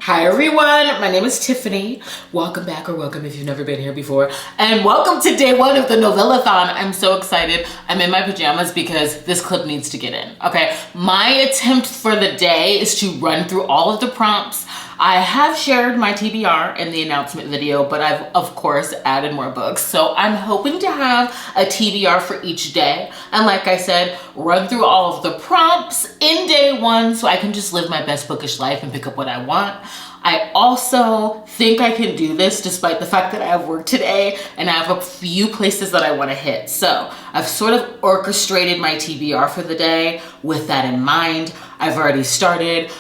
Hi everyone, my name is Tiffany. Welcome back, or welcome if you've never been here before. And welcome to day one of the Novellathon. I'm so excited. I'm in my pajamas because this clip needs to get in, okay? My attempt for the day is to run through all of the prompts. I have shared my TBR in the announcement video, but I've of course added more books. So I'm hoping to have a TBR for each day. And like I said, run through all of the prompts in day one so I can just live my best bookish life and pick up what I want. I also think I can do this despite the fact that I have work today and I have a few places that I want to hit. So I've sort of orchestrated my TBR for the day with that in mind. I've already started.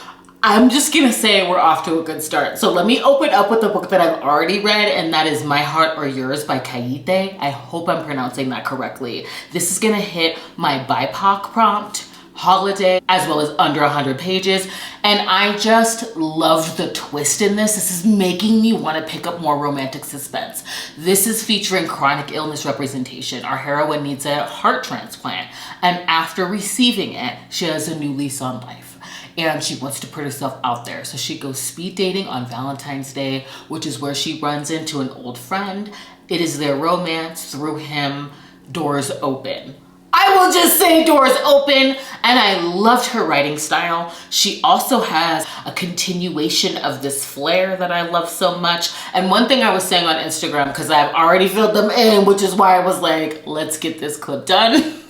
I'm just gonna say we're off to a good start. So let me open up with the book that I've already read, and that is My Heart or Yours by Kyeate. I hope I'm pronouncing that correctly. This is gonna hit my BIPOC prompt, holiday, as well as under 100 pages. And I just loved the twist in this. This is making me want to pick up more romantic suspense. This is featuring chronic illness representation. Our heroine needs a heart transplant, and after receiving it, she has a new lease on life. And she wants to put herself out there. So she goes speed dating on Valentine's Day, which is where she runs into an old friend. It is their romance. Through him, doors open. I will just say doors open. And I loved her writing style. She also has a continuation of this flair that I love so much. And one thing I was saying on Instagram, because I've already filled them in, which is why I was like, let's get this clip done.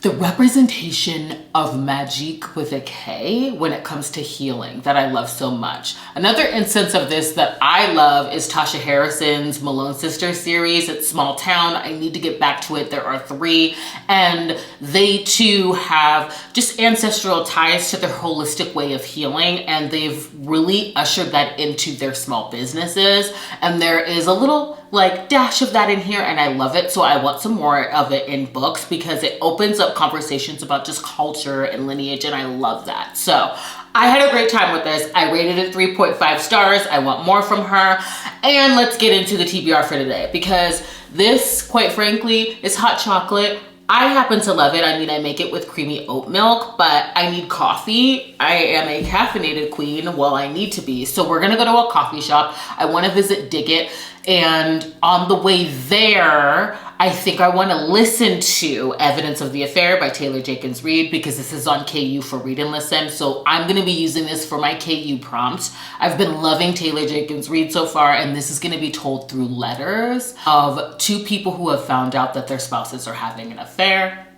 The representation of magic with a K when it comes to healing that I love so much. Another instance of this that I love is Tasha Harrison's Malone Sisters series. It's Small Town. I need to get back to it. There are 3, and they too have just ancestral ties to their holistic way of healing, and they've really ushered that into their small businesses. And there is a little like dash of that in here, and I love it. So I want some more of it in books because it opens up conversations about just culture and lineage, and I love that. So I had a great time with this. I rated it 3.5 stars. I want more from her. And let's get into the TBR for today, because this, quite frankly, is hot chocolate. I happen to love it. I mean, I make it with creamy oat milk, but I need coffee. I am a caffeinated queen. Well, I need to be. So we're gonna go to a coffee shop. I wanna visit Dig It. And on the way there, I think I want to listen to Evidence of the Affair by Jenkins Reid, because this is on KU for Read and Listen. So I'm going to be using this for my KU prompt. I've been loving Jenkins Reid so far, and this is going to be told through letters of 2 people who have found out that their spouses are having an affair.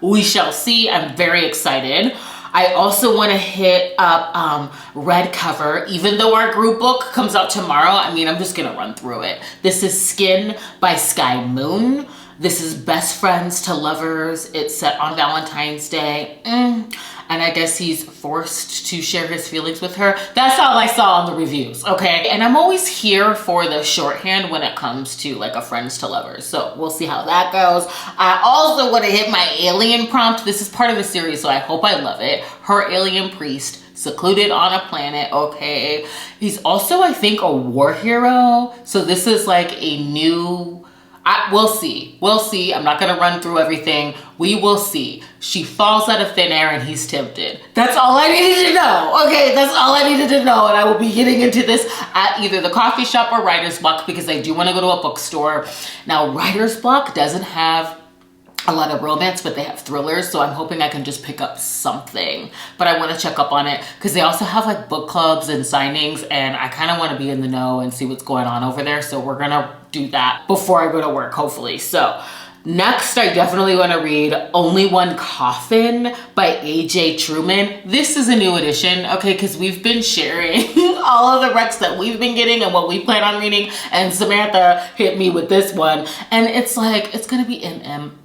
We shall see. I'm very excited. I also want to hit up Red Cover, even though our group book comes out tomorrow. I mean, I'm just going to run through it. This is Skin by Skye Moon. This is Best Friends to Lovers. It's set on Valentine's Day. And I guess he's forced to share his feelings with her. That's all I saw on the reviews, okay? And I'm always here for the shorthand when it comes to like a friends to lovers. So we'll see how that goes. I also want to hit my alien prompt. This is part of a series, so I hope I love it. Her alien priest, secluded on a planet, okay? He's also, I think, a war hero. So this is like a new... we'll see. We'll see. I'm not going to run through everything. We will see. She falls out of thin air and he's tempted. That's all I needed to know. Okay, that's all I needed to know. And I will be getting into this at either the coffee shop or writer's block, because I do want to go to a bookstore. Now, writer's block doesn't have a lot of romance, but they have thrillers, so I'm hoping I can just pick up something. But I want to check up on it because they also have like book clubs and signings, and I kind of want to be in the know and see what's going on over there. So we're gonna do that before I go to work, hopefully. So next, I definitely want to read Only One Coffin by A.J. Truman. This is a new edition, okay, because we've been sharing all of the recs that we've been getting and what we plan on reading, and Samantha hit me with this one, and it's like, it's going to be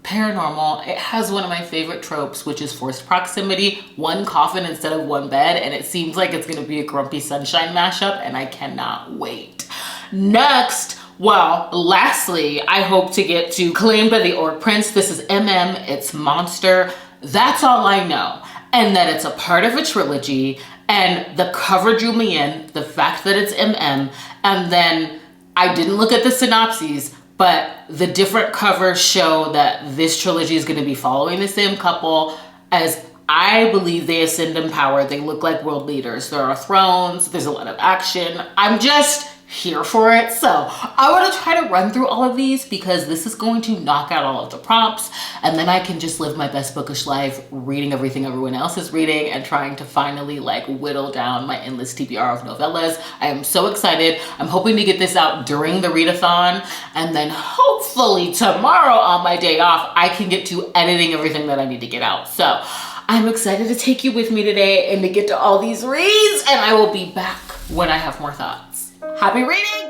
paranormal. It has one of my favorite tropes, which is forced proximity, one coffin instead of one bed, and it seems like it's going to be a Grumpy Sunshine mashup, and I cannot wait. Next, well, lastly, I hope to get to Claimed by the Orc Prince. This is MM, it's Monster. That's all I know. And that it's a part of a trilogy, and the cover drew me in, the fact that it's MM, and then I didn't look at the synopses, but the different covers show that this trilogy is going to be following the same couple as I believe they ascend in power. They look like world leaders. There are thrones. There's a lot of action. I'm just here for it. So I want to try to run through all of these because this is going to knock out all of the prompts, and then I can just live my best bookish life reading everything everyone else is reading and trying to finally like whittle down my endless TBR of novellas. I am so excited. I'm hoping to get this out during the readathon, and then hopefully tomorrow on my day off I can get to editing everything that I need to get out. So I'm excited to take you with me today and to get to all these reads, and I will be back when I have more thoughts. Happy reading!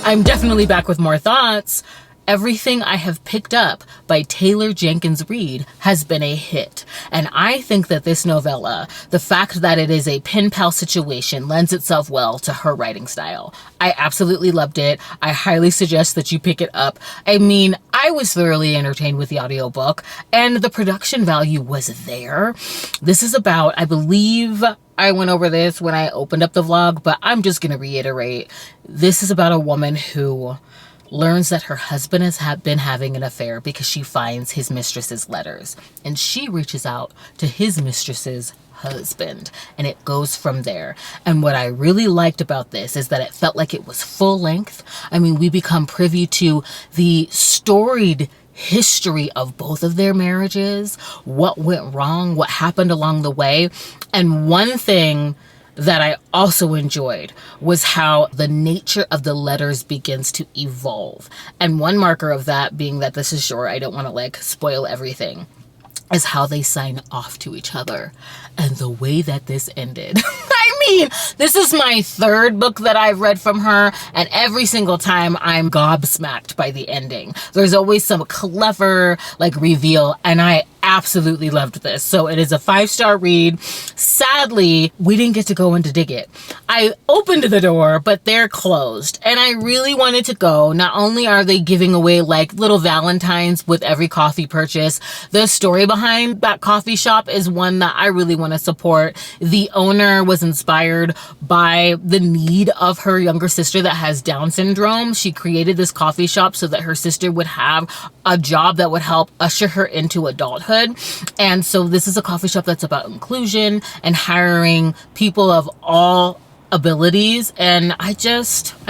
I'm definitely back with more thoughts. Everything I have picked up by Taylor Jenkins Reid has been a hit. And I think that this novella, the fact that it is a pen pal situation, lends itself well to her writing style. I absolutely loved it. I highly suggest that you pick it up. I mean, I was thoroughly entertained with the audiobook, and the production value was there. This is about, I believe I went over this when I opened up the vlog, but I'm just going to reiterate. This is about a woman who learns that her husband has been having an affair because she finds his mistress's letters, and she reaches out to his mistress's husband, and it goes from there. And what I really liked about this is that it felt like it was full length. I mean, we become privy to the storied history of both of their marriages, what went wrong, what happened along the way. And one thing that I also enjoyed was how the nature of the letters begins to evolve. And one marker of that being that this is short, I don't want to like spoil everything, is how they sign off to each other and the way that this ended. I mean, this is my third book that I've read from her, and every single time I'm gobsmacked by the ending. There's always some clever like reveal, and I absolutely loved this. So it is a 5-star read. Sadly, we didn't get to go in to dig it. I opened the door, but they're closed, and I really wanted to go. Not only are they giving away like little Valentines with every coffee purchase, the story behind that coffee shop is one that I really want to support. The owner was inspired by the need of her younger sister that has Down syndrome. She created this coffee shop so that her sister would have a job that would help usher her into adulthood. And so this is a coffee shop that's about inclusion and hiring people of all abilities, and I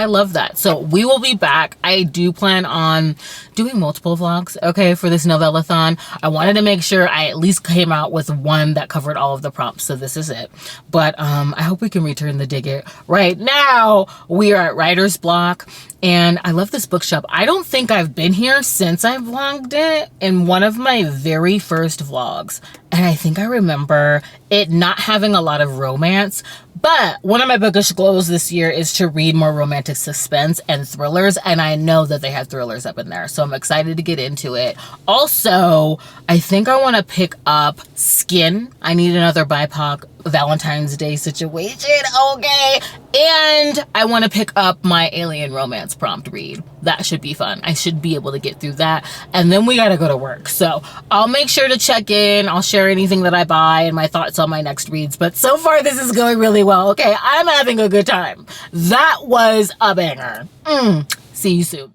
love that. So we will be back. I do plan on doing multiple vlogs, okay, for this Novellathon. I wanted to make sure I at least came out with one that covered all of the prompts, so this is it. But I hope we can return the dig it. Right now we are at writer's block, and I love this bookshop. I don't think I've been here since I vlogged it in one of my very first vlogs, and I think I remember it not having a lot of romance. But one of my bookish goals this year is to read more romantic suspense and thrillers, and I know that they have thrillers up in there, so I'm excited to get into it. Also, I think I want to pick up Skin. I need another BIPOC Valentine's Day situation, okay? And I want to pick up my alien romance prompt read. That should be fun. I should be able to get through that, and then we gotta go to work. So I'll make sure to check in. I'll share anything that I buy and my thoughts on my next reads, but so far this is going really well, okay? I'm having a good time. That was a banger. See you soon.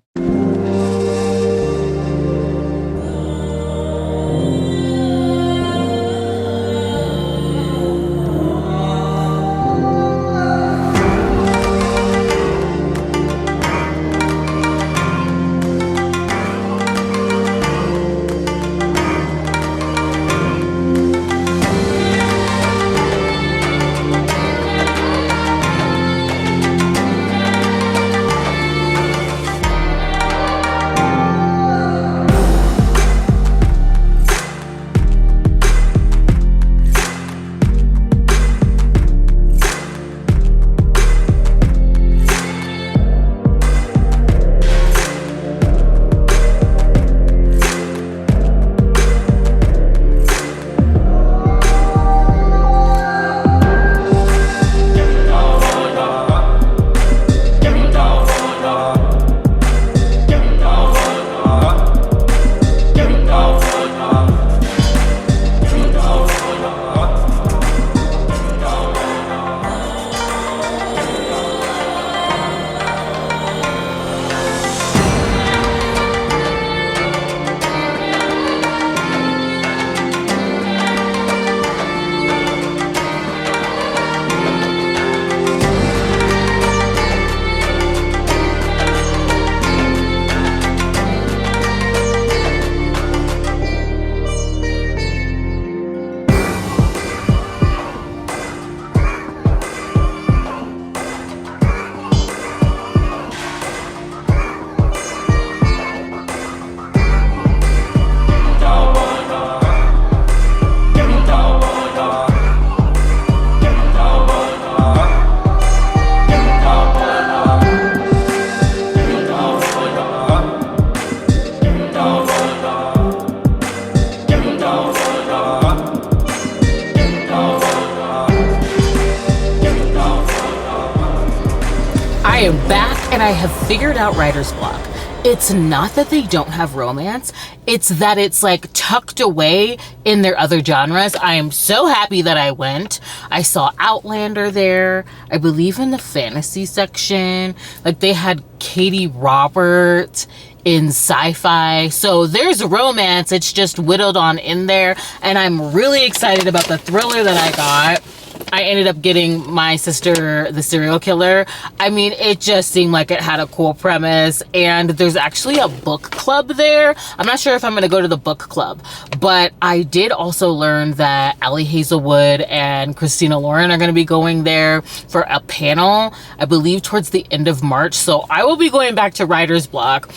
am back and I have figured out writer's block. It's not that they don't have romance, it's that it's like tucked away in their other genres. I am so happy that I went. I saw Outlander there, I believe in the fantasy section. Like they had Katie Roberts in sci-fi. So there's romance, it's just whittled on in there. And I'm really excited about the thriller that I got. I ended up getting My Sister, the Serial Killer. I mean, it just seemed like it had a cool premise, and there's actually a book club there. I'm not sure if I'm going to go to the book club, but I did also learn that Allie Hazelwood and Christina Lauren are going to be going there for a panel, I believe towards the end of March. So I will be going back to writer's block.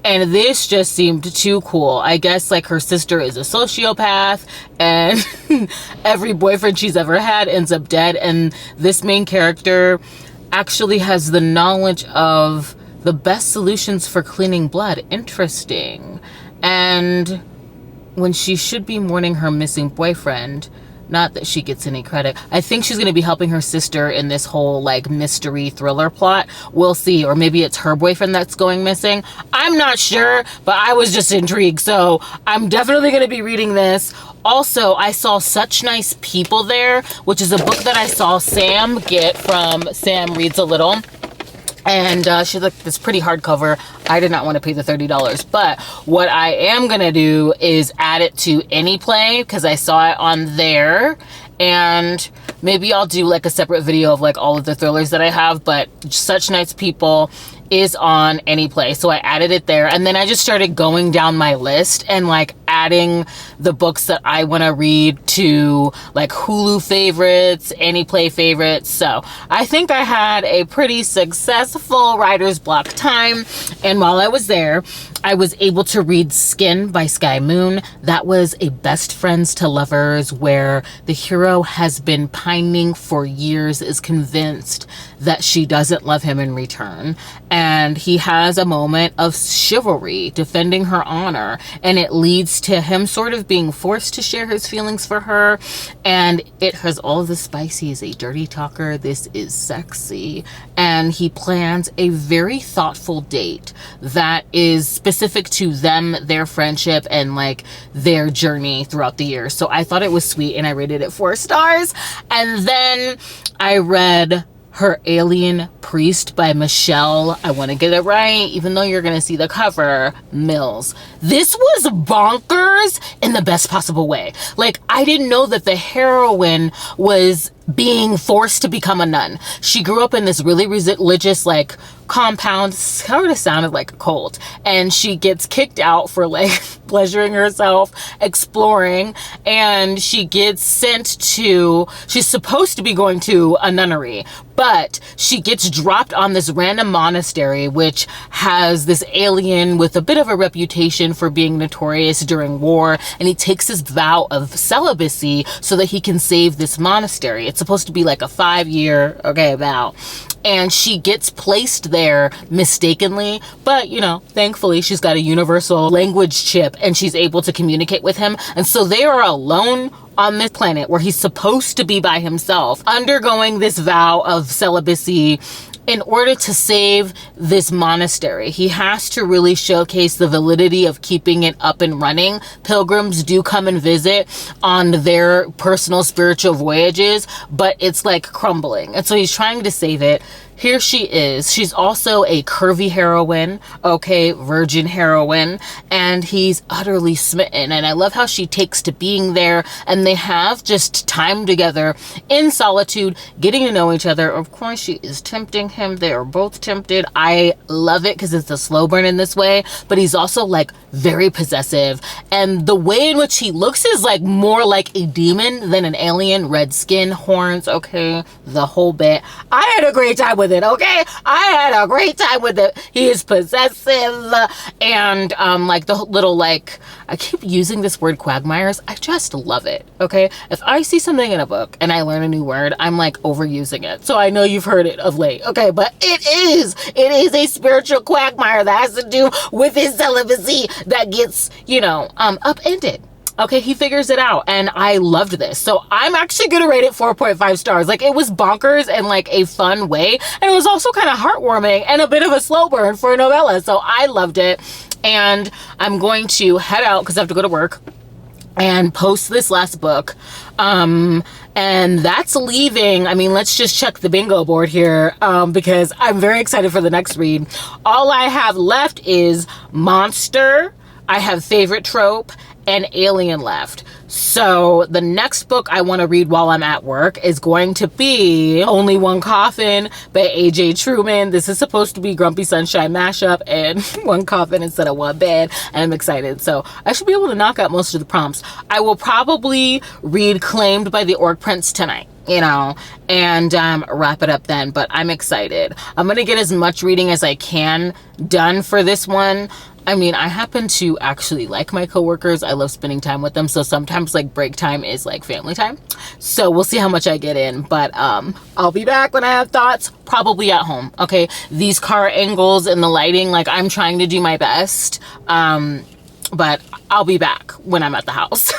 And this just seemed too cool. I guess like her sister is a sociopath and every boyfriend she's ever had ends up dead. And this main character actually has the knowledge of the best solutions for cleaning blood. Interesting. And when she should be mourning her missing boyfriend, not that she gets any credit, I think she's going to be helping her sister in this whole like mystery thriller plot. We'll see. Or maybe it's her boyfriend that's going missing. I'm not sure, but I was just intrigued. So I'm definitely going to be reading this. Also, I saw Such Nice People there, which is a book that I saw Sam get from Sam Reads a Little. And she's like this pretty hardcover. I did not want to pay the $30. But what I am going to do is add it to Any Play because I saw it on there. And maybe I'll do like a separate video of like all of the thrillers that I have. But Such Nice People is on Any Play. So I added it there. And then I just started going down my list and like adding the books that I want to read to like Hulu favorites, Any Play favorites. So I think I had a pretty successful writer's block time. And while I was there, I was able to read Skin by Skye Moon. That was a best friends to lovers where the hero has been pining for years, is convinced that she doesn't love him in return. And he has a moment of chivalry, defending her honor. And it leads to him sort of being forced to share his feelings for her. And it has all the spice. He is a dirty talker. This is sexy. And he plans a very thoughtful date that is specific to them, their friendship, and like their journey throughout the year. So I thought it was sweet and I rated it 4 stars. And then I read Her Alien Priest by Michelle, I want to get it right, even though you're going to see the cover, Mills. This was bonkers in the best possible way. Like, I didn't know that the heroine was being forced to become a nun. She grew up in this really religious, like, compound, sort of sounded like a cult, and she gets kicked out for like pleasuring herself, exploring, and she gets sent to, she's supposed to be going to a nunnery, but she gets dropped on this random monastery which has this alien with a bit of a reputation for being notorious during war, and he takes his vow of celibacy so that he can save this monastery. It's supposed to be like a 5-year vow. And she gets placed there mistakenly, but you know, thankfully she's got a universal language chip and she's able to communicate with him. And so they are alone on this planet where he's supposed to be by himself, undergoing this vow of celibacy in order to save this monastery. He has to really showcase the validity of keeping it up and running. Pilgrims do come and visit on their personal spiritual voyages, but it's like crumbling. And so he's trying to save it. Here she is. She's also a curvy heroine, virgin heroine, and he's utterly smitten. And I love how she takes to being there, and they have just time together in solitude, getting to know each other. Of course, she is tempting him. They are both tempted. I love it because it's a slow burn in this way, but he's also like very possessive. And the way in which he looks is like more like a demon than an alien. Red skin, horns, the whole bit. I had a great time with it, I had a great time with it. He is possessive, and like the little, like, I keep using this word quagmires. I just love it, If I see something in a book and I learn a new word, I'm like overusing it. So I know you've heard it of late, but it is a spiritual quagmire that has to do with his celibacy that gets, upended. Okay, he figures it out, and I loved this. So I'm actually gonna rate it 4.5 stars. Like, it was bonkers in like a fun way, and it was also kind of heartwarming and a bit of a slow burn for a novella. So I loved it, and I'm going to head out because I have to go to work and post this last book. And that's leaving. I mean, let's just check the bingo board here, because I'm very excited for the next read. All I have left is Monster, I have Favorite Trope, and Alien left. So the next book I want to read while I'm at work is going to be Only One Coffin by A.J. Truman. This is supposed to be Grumpy Sunshine mashup and one coffin instead of one bed. And I'm excited. So I should be able to knock out most of the prompts. I will probably read Claimed by the Orc Prince tonight, you know, and wrap it up then. But I'm excited. I'm going to get as much reading as I can done for this one. I mean, I happen to actually like my coworkers. I love spending time with them. So sometimes like break time is like family time. So we'll see how much I get in. But I'll be back when I have thoughts, probably at home. Okay, these car angles and the lighting, like I'm trying to do my best. But I'll be back when I'm at the house.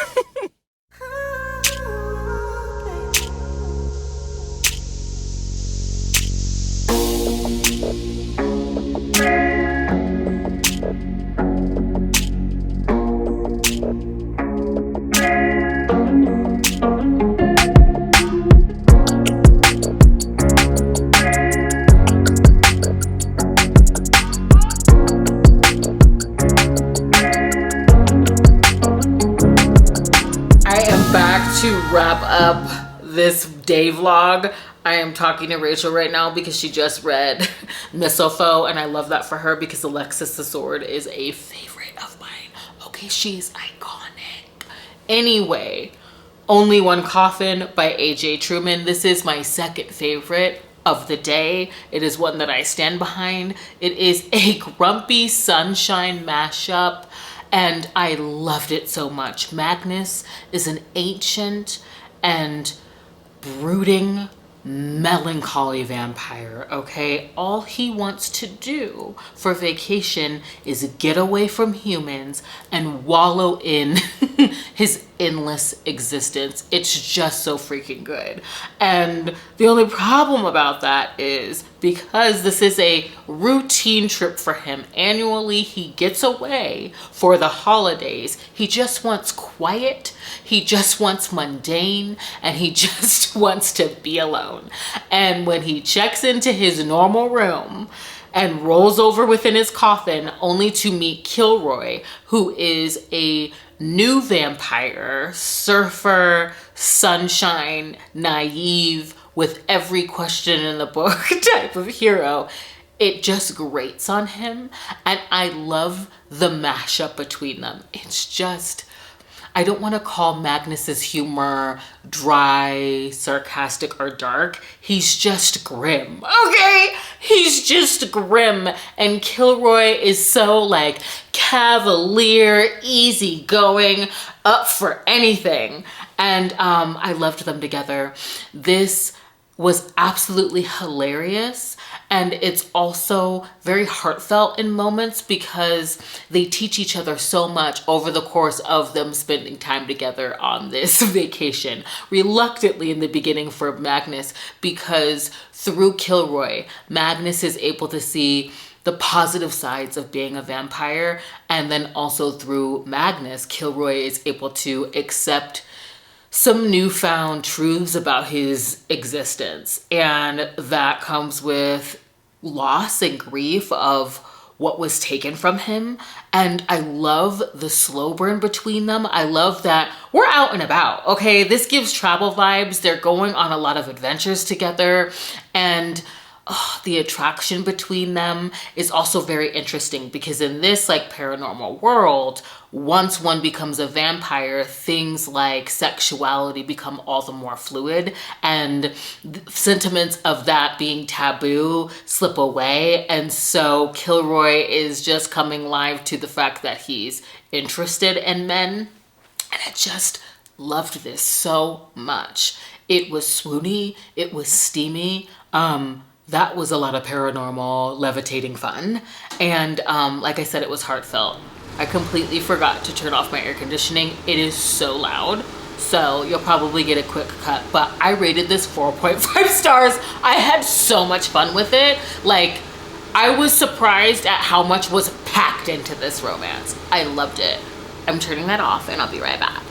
To wrap up this day vlog, I am talking to Rachel right now because she just read Mistletoe, and I love that for her because Alexis the Sword is a favorite of mine. Okay, she's iconic. Anyway, Only One Coffin by A.J. Truman. This is my second favorite of the day. It is one that I stand behind. It is a Grumpy Sunshine mashup, and I loved it so much. Magnus is an ancient and brooding, melancholy vampire, okay? All he wants to do for vacation is get away from humans and wallow in his endless existence. It's just so freaking good. And the only problem about that is because this is a routine trip for him. Annually, he gets away for the holidays. He just wants quiet. He just wants mundane, and he just wants to be alone. And when he checks into his normal room and rolls over within his coffin, only to meet Kilroy, who is a new vampire, surfer, sunshine, naive, with every question in the book type of hero, it just grates on him. And I love the mashup between them. It's just, I don't want to call Magnus's humor dry, sarcastic, or dark. He's just grim, okay? He's just grim. And Kilroy is so like cavalier, easygoing, up for anything. And I loved them together. This was absolutely hilarious, and it's also very heartfelt in moments because they teach each other so much over the course of them spending time together on this vacation. Reluctantly in the beginning for Magnus, because through Kilroy, Magnus is able to see the positive sides of being a vampire, and then also through Magnus, Kilroy is able to accept some newfound truths about his existence. And that comes with loss and grief of what was taken from him. And I love the slow burn between them. I love that we're out and about, okay? This gives travel vibes. They're going on a lot of adventures together, and the attraction between them is also very interesting because in this like paranormal world, once one becomes a vampire, things like sexuality become all the more fluid, and sentiments of that being taboo slip away. And so Kilroy is just coming live to the fact that he's interested in men. And I just loved this so much. It was swoony, it was steamy. That was a lot of paranormal levitating fun. And like I said, it was heartfelt. I completely forgot to turn off my air conditioning. It is so loud. So you'll probably get a quick cut, but I rated this 4.5 stars. I had so much fun with it. Like, I was surprised at how much was packed into this romance. I loved it. I'm turning that off and I'll be right back.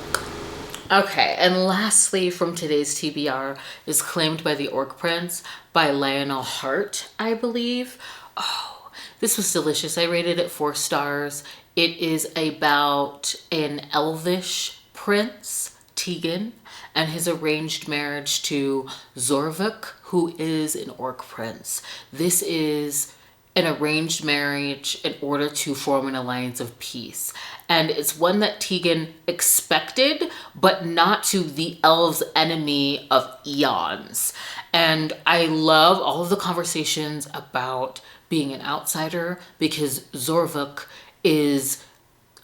Okay, and lastly from today's TBR is Claimed by the Orc Prince by Lionel Hart, I believe. Oh, this was delicious. I rated it 4 stars. It is about an elvish prince, Tegan, and his arranged marriage to Zorvik, who is an orc prince. This is an arranged marriage in order to form an alliance of peace. And it's one that Tegan expected, but not to the elves' enemy of eons. And I love all of the conversations about being an outsider, because Zorvik is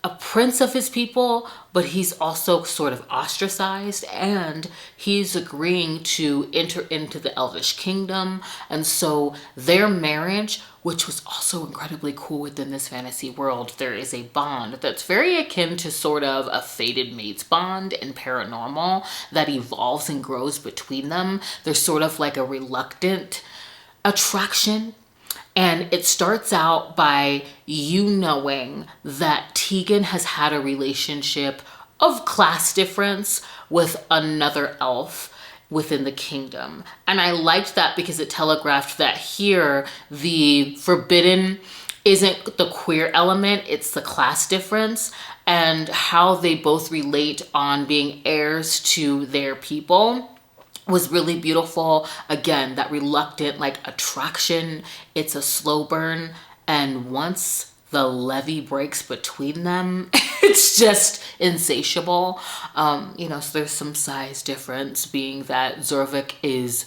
a prince of his people, but he's also sort of ostracized, and he's agreeing to enter into the Elvish kingdom. And so their marriage, which was also incredibly cool within this fantasy world, there is a bond that's very akin to sort of a fated mates bond in paranormal that evolves and grows between them. There's sort of like a reluctant attraction. And it starts out by you knowing that Tegan has had a relationship of class difference with another elf within the kingdom. And I liked that because it telegraphed that here the forbidden isn't the queer element, it's the class difference, and how they both relate on being heirs to their people was really beautiful. Again, that reluctant like attraction, it's a slow burn, and once the levee breaks between them, it's just insatiable. You know, so there's some size difference, being that Zorvik is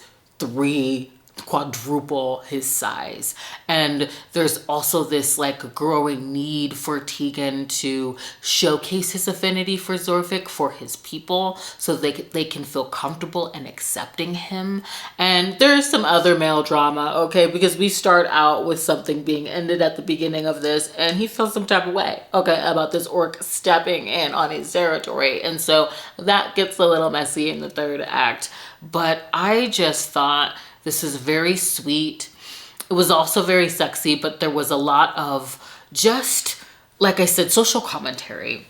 quadruple his size. And there's also this like growing need for Tegan to showcase his affinity for Zorvik, for his people, so they can feel comfortable and accepting him. And there's some other male drama, okay, because we start out with something being ended at the beginning of this, and he feels some type of way, okay, about this orc stepping in on his territory. And so that gets a little messy in the 3rd act. But I just thought this is very sweet. It was also very sexy, but there was a lot of just, like I said, social commentary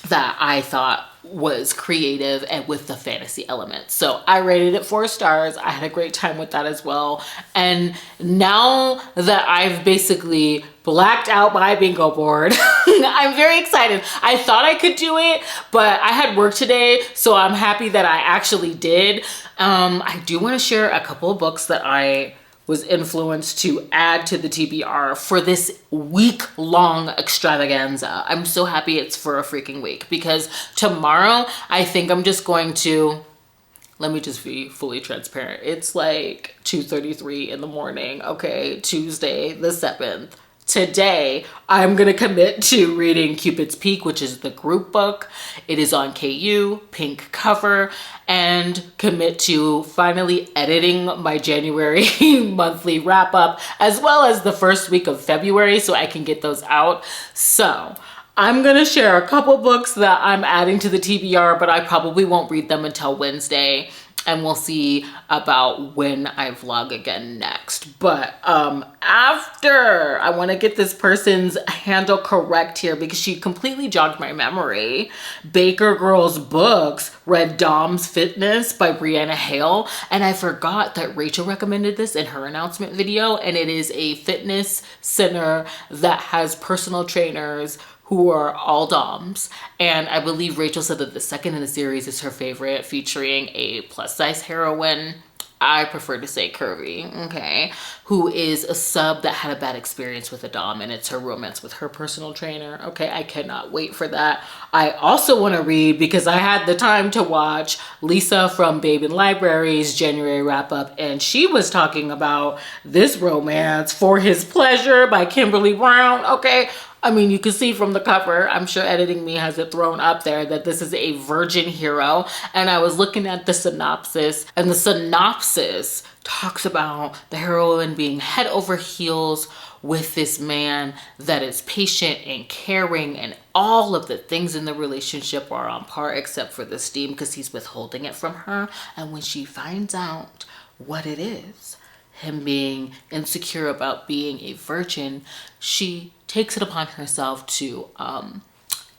that I thought was creative and with the fantasy element. So I rated it 4 stars. I had a great time with that as well. And now that I've basically blacked out my bingo board, I'm very excited. I thought I could do it, but I had work today, so I'm happy that I actually did. I do want to share a couple of books that I was influenced to add to the TBR for this week-long extravaganza. I'm so happy it's for a freaking week, because tomorrow I think I'm just going to, let me just be fully transparent. It's like 2:33 in the morning, okay, Tuesday the 7th. Today, I'm gonna commit to reading Cupid's Peak, which is the group book. It is on KU, pink cover, and commit to finally editing my January monthly wrap up, as well as the first week of February, so I can get those out. So I'm gonna share a couple books that I'm adding to the TBR, but I probably won't read them until Wednesday. And we'll see about when I vlog again next. But after, I want to get this person's handle correct here, because she completely jogged my memory. Baker Girls Books read Dom's Fitness by Brianna Hale. And I forgot that Rachel recommended this in her announcement video. And it is a fitness center that has personal trainers who are all doms. And I believe Rachel said that the second in the series is her favorite, featuring a plus size heroine. I prefer to say curvy, okay, who is a sub that had a bad experience with a dom, and it's her romance with her personal trainer. Okay, I cannot wait for that. I also want to read, because I had the time to watch Lisa from Babe in Library's January wrap up, and she was talking about this romance, For His Pleasure by Kimberly Brown. Okay, I mean, you can see from the cover, I'm sure Editing Me has it thrown up there, that this is a virgin hero. And I was looking at the synopsis, and the synopsis talks about the heroine being head over heels with this man that is patient and caring, and all of the things in the relationship are on par except for the steam because he's withholding it from her. And when she finds out what it is, him being insecure about being a virgin, she takes it upon herself to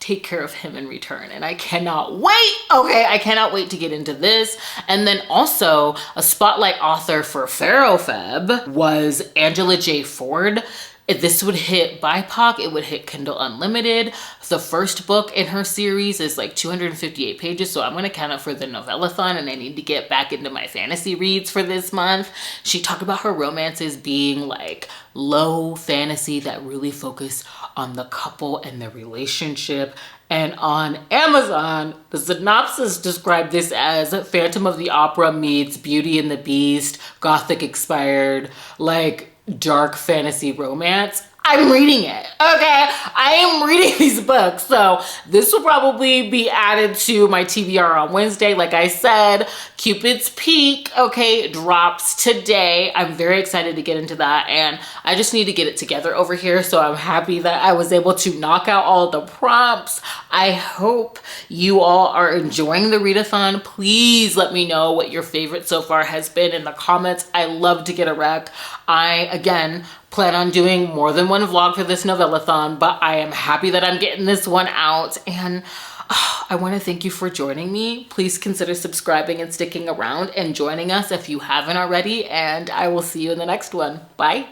take care of him in return. And I cannot wait. Okay, I cannot wait to get into this. And then also a spotlight author for Pharaoh Feb was Angela J. Ford. If this would hit BIPOC, it would hit Kindle Unlimited. The first book in her series is like 258 pages, so I'm going to count it for the Novellathon, and I need to get back into my fantasy reads for this month. She talked about her romances being like low fantasy that really focus on the couple and the relationship. And on Amazon, the synopsis described this as Phantom of the Opera meets Beauty and the Beast, Gothic inspired, like dark fantasy romance. I'm reading it, okay? I am reading these books. So this will probably be added to my TBR on Wednesday. Like I said, Cupid's Peak, okay, drops today. I'm very excited to get into that, and I just need to get it together over here. So I'm happy that I was able to knock out all the prompts. I hope you all are enjoying the readathon. Please let me know what your favorite so far has been in the comments. I love to get a rec. I, again, plan on doing more than one vlog for this Novellathon, but I am happy that I'm getting this one out, and I want to thank you for joining me. Please consider subscribing and sticking around and joining us if you haven't already, and I will see you in the next one. Bye.